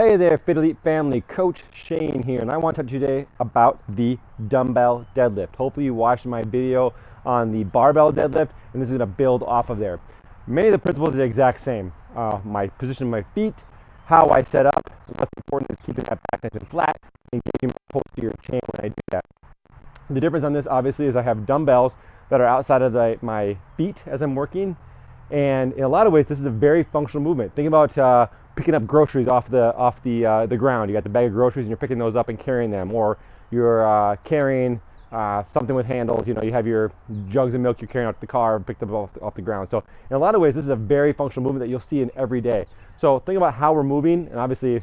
Hey there, Fit Elite family, Coach Shane here, and I want to talk to you today about the dumbbell deadlift. Hopefully you watched my video on the barbell deadlift, and this is going to build off of there. Many of the principles are the exact same. My position of my feet, how I set up, what's important is keeping that back nice and flat, and engaging my posterior chain when I do that. The difference on this obviously is I have dumbbells that are outside of my feet as I'm working, and in a lot of ways this is a very functional movement. Think about picking up groceries off the ground. You got the bag of groceries and you're picking those up and carrying them, or you're carrying something with handles. You know, you have your jugs of milk you're carrying out the car and picked up off the ground. So in a lot of ways this is a very functional movement that you'll see in every day. So think about how we're moving, and obviously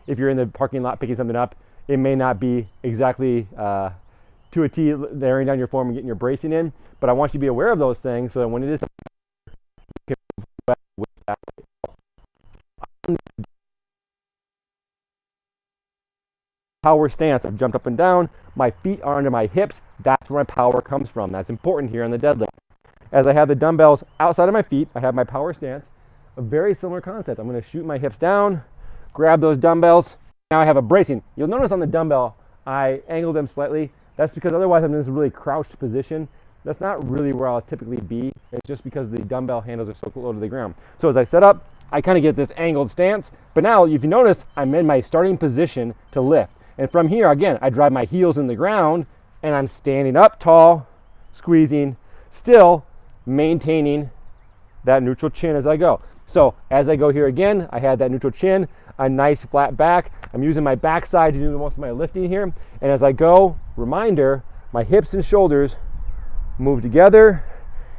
if you're in the parking lot picking something up, it may not be exactly to a T laying down your form and getting your bracing in, but I want you to be aware of those things so that when it is you can move well with that. Power stance, I've jumped up and down, my feet are under my hips, that's where my power comes from. That's important here on the deadlift. As I have the dumbbells outside of my feet, I have my power stance, a very similar concept. I'm going to shoot my hips down, grab those dumbbells, now I have a bracing. You'll notice on the dumbbell, I angle them slightly. That's because otherwise I'm in this really crouched position. That's not really where I'll typically be. It's just because the dumbbell handles are so low to the ground. So as I set up, I kind of get this angled stance, but now if you notice, I'm in my starting position to lift. And from here, again, I drive my heels in the ground and I'm standing up tall, squeezing, still maintaining that neutral chin as I go. So as I go here again, I had that neutral chin, a nice flat back. I'm using my backside to do most of my lifting here. And as I go, reminder, my hips and shoulders move together,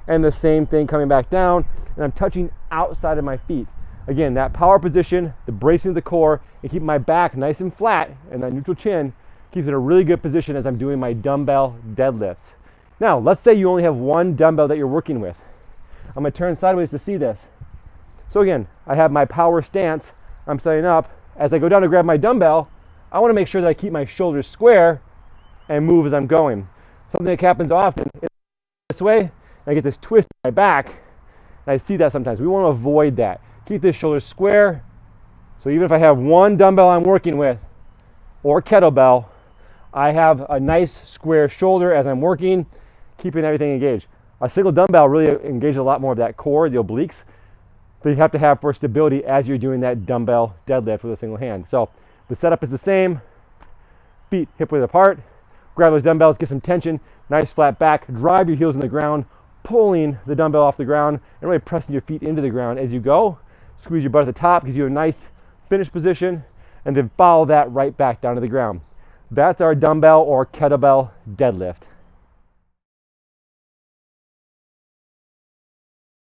and the same thing coming back down, and I'm touching outside of my feet. Again, that power position, the bracing of the core, and keeping my back nice and flat, and that neutral chin keeps it in a really good position as I'm doing my dumbbell deadlifts. Now, let's say you only have one dumbbell that you're working with. I'm going to turn sideways to see this. So again, I have my power stance, I'm setting up. As I go down to grab my dumbbell, I want to make sure that I keep my shoulders square and move as I'm going. Something that happens often is this way, and I get this twist in my back, and I see that sometimes. We want to avoid that. Keep this shoulder square, so even if I have one dumbbell I'm working with, or kettlebell, I have a nice square shoulder as I'm working, keeping everything engaged. A single dumbbell really engages a lot more of that core, the obliques, that you have to have for stability as you're doing that dumbbell deadlift with a single hand. So the setup is the same, feet hip width apart, grab those dumbbells, get some tension, nice flat back, drive your heels in the ground, pulling the dumbbell off the ground, and really pressing your feet into the ground as you go. Squeeze your butt at the top, gives you a nice finish position, and then follow that right back down to the ground. That's our dumbbell or kettlebell deadlift.